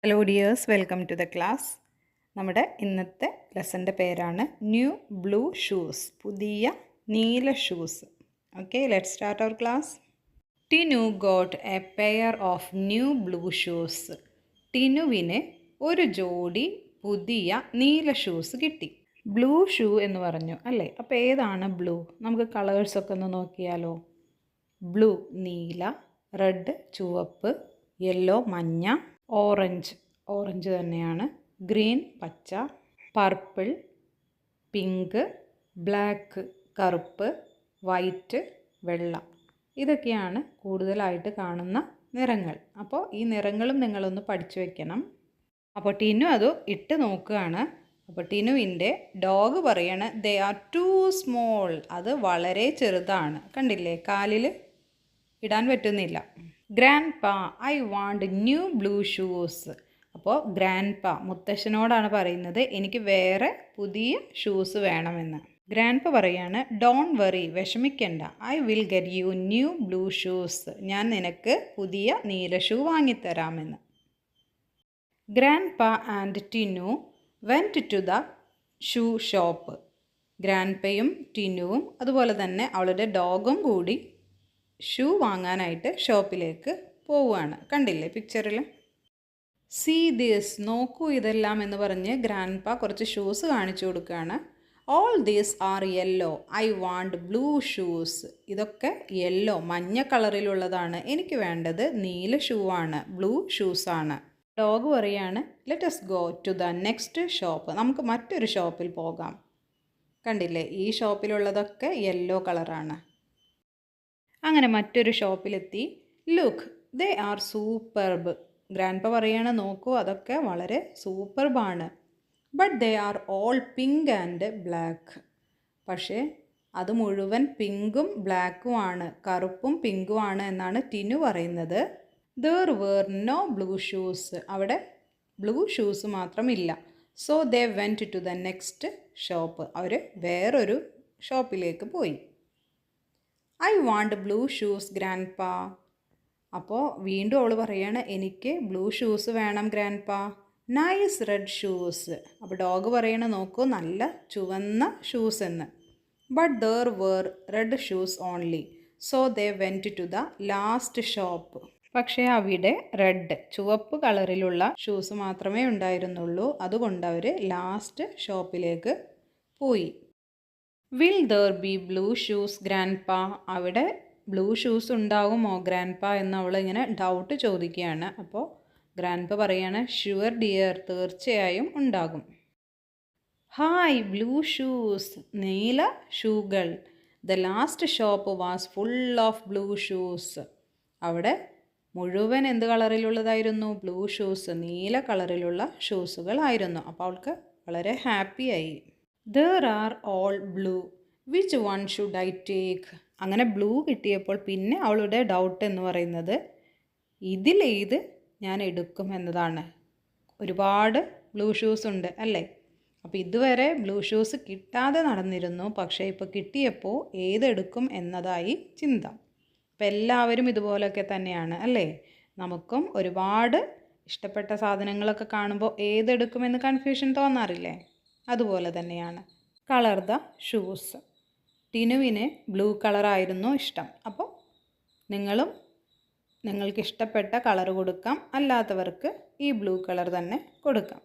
Hello dears, welcome to the class. നമ്മുടെ ഇന്നത്തെ ലെസൻ്റെ പേരാണ് ന്യൂ ബ്ലൂ ഷൂസ്, പുതിയ നീല shoes. Okay, let start our class. Tinu got a pair of new blue shoes. ടിനുവിന് ഒരു ജോഡി പുതിയ നീല ഷൂസ് കിട്ടി. ബ്ലൂ ഷൂ എന്ന് പറഞ്ഞു അല്ലേ? അപ്പോൾ ഏതാണ് ബ്ലൂ? നമുക്ക് കളേഴ്സൊക്കെ ഒന്ന് നോക്കിയാലോ. ബ്ലൂ നീല, റെഡ് ചുവപ്പ്, യെല്ലോ മഞ്ഞ, ഓറഞ്ച് തന്നെയാണ്, ഗ്രീൻ പച്ച, പർപ്പിൾ പിങ്ക്, ബ്ലാക്ക് കറുപ്പ്, വൈറ്റ് വെള്ള. ഇതൊക്കെയാണ് കൂടുതലായിട്ട് കാണുന്ന നിറങ്ങൾ. അപ്പോൾ ഈ നിറങ്ങളും നിങ്ങളൊന്ന് പഠിച്ചു വെക്കണം. അപ്പോൾ ടിനു അത് ഇട്ട് നോക്കുകയാണ്. അപ്പോൾ ടിനുവിൻ്റെ ഡോഗ് പറയണ ദേ ആർ ടു സ്മോൾ, അത് വളരെ ചെറുതാണ്. കണ്ടില്ലേ, കാലിൽ ഇടാൻ പറ്റുന്നില്ല. ഗ്രാൻഡ് പാ I want new blue shoes. അപ്പോൾ ഗ്രാൻഡ് പാ മുത്തശ്ശനോടാണ് പറയുന്നത്, എനിക്ക് വേറെ പുതിയ ഷൂസ് വേണമെന്ന്. ഗ്രാൻഡ് പാ പറയാണ് ഡോണ്ട് വറി, വിഷമിക്കണ്ട, I will get you new blue shoes, ഞാൻ നിനക്ക് പുതിയ നീല ഷൂ വാങ്ങിത്തരാമെന്ന്. Grandpa and Tinu went to the shoe shop. ഗ്രാൻഡ് പയും ടിനുവും അതുപോലെ തന്നെ അവളുടെ ഡോഗും കൂടി ഷൂ വാങ്ങാനായിട്ട് ഷോപ്പിലേക്ക് പോവുകയാണ്. കണ്ടില്ലേ പിക്ചറിൽ? സീ ദിസ്, നോക്കൂ ഇതെല്ലാം എന്ന് പറഞ്ഞ് ഗ്രാൻഡ് പാ കുറച്ച് ഷൂസ് കാണിച്ചു കൊടുക്കുകയാണ്. All these are yellow, I want blue shoes. ഇതൊക്കെ യെല്ലോ മഞ്ഞ കളറിലുള്ളതാണ്, എനിക്ക് വേണ്ടത് നീല ഷൂ ആണ്, ബ്ലൂ ഷൂസാണ്. ഡോഗ് പറയാണ് let us go to the next shop, നമുക്ക് മറ്റൊരു ഷോപ്പിൽ പോകാം. കണ്ടില്ലേ, ഈ ഷോപ്പിലുള്ളതൊക്കെ യെല്ലോ കളറാണ്. അങ്ങനെ മറ്റൊരു ഷോപ്പിലെത്തി. Look they are superb. Grandpa പറയാണ് നോക്കൂ അതൊക്കെ വളരെ സൂപ്പർബാണ്. But they are all pink and black. പക്ഷേ അത് മുഴുവൻ പിങ്കും ബ്ലാക്കുമാണ്, കറുപ്പും പിങ്കുമാണ് എന്നാണ് ടിനു പറയുന്നത്. There were no blue shoes, അവിടെ ബ്ലൂ ഷൂസ് മാത്രമില്ല. So they went to the next shop, അവർ വേറൊരു ഷോപ്പിലേക്ക് പോയി. I want blue shoes grandpa. അപ്പോൾ വീണ്ടും അവൾ പറയാണ് എനിക്ക് ബ്ലൂ ഷൂസ് വേണം grandpa. Nice red shoes. അപ്പോൾ ഡോഗ് പറയണ നോക്കൂ നല്ല ചുവന്ന ഷൂസ് എന്ന്. But there were red shoes only, so they went to the last shop. പക്ഷേ അവിടെ റെഡ് ചുവപ്പ് കളറിലുള്ള ഷൂസ് മാത്രമേ ഉണ്ടായിരുന്നുള്ളൂ, അതുകൊണ്ട് അവർ ലാസ്റ്റ് ഷോപ്പിലേക്ക് പോയി. Will there be blue shoes grand പാ, അവിടെ ബ്ലൂ ഷൂസ് ഉണ്ടാകുമോ ഗ്രാൻഡ് പാ എന്ന് അവൾ ഇങ്ങനെ ഡൗട്ട് ചോദിക്കുകയാണ്. അപ്പോൾ ഗ്രാൻഡ് പാ പറയാണ് ഷുവർ ഡിയർ, തീർച്ചയായും ഉണ്ടാകും. ഹായ് ബ്ലൂ ഷൂസ്, നീല ഷൂകൾ. The last shop was full of blue shoes. അവിടെ മുഴുവൻ എന്ത് കളറിലുള്ളതായിരുന്നു? ബ്ലൂ ഷൂസ്, നീല കളറിലുള്ള ഷൂസുകളായിരുന്നു. അപ്പോൾ അവൾക്ക് വളരെ ഹാപ്പിയായി. There are all blue, which one should I take. അങ്ങനെ ബ്ലൂ കിട്ടിയപ്പോൾ പിന്നെ അവളുടെ ഡൗട്ട് എന്ന് പറയുന്നത് ഇതിലേത് ഞാൻ എടുക്കും എന്നതാണ്. ഒരുപാട് ബ്ലൂ ഷൂസ് ഉണ്ട് അല്ലേ? അപ്പോൾ ഇതുവരെ ബ്ലൂ ഷൂസ് കിട്ടാതെ നടന്നിരുന്നു, പക്ഷേ ഇപ്പോൾ കിട്ടിയപ്പോൾ ഏതെടുക്കും എന്നതായി ചിന്ത. അപ്പോൾ എല്ലാവരും ഇതുപോലൊക്കെ തന്നെയാണ് അല്ലേ? നമുക്കും ഒരുപാട് ഇഷ്ടപ്പെട്ട സാധനങ്ങളൊക്കെ കാണുമ്പോൾ ഏതെടുക്കുമെന്ന് കൺഫ്യൂഷൻ തോന്നാറില്ലേ? അതുപോലെ തന്നെയാണ്. Colour the shoes. ടിനുവിന് ബ്ലൂ കളറായിരുന്നു ഇഷ്ടം. അപ്പോൾ നിങ്ങളും നിങ്ങൾക്ക് ഇഷ്ടപ്പെട്ട കളർ കൊടുക്കാം, അല്ലാത്തവർക്ക് ഈ ബ്ലൂ കളർ തന്നെ കൊടുക്കാം.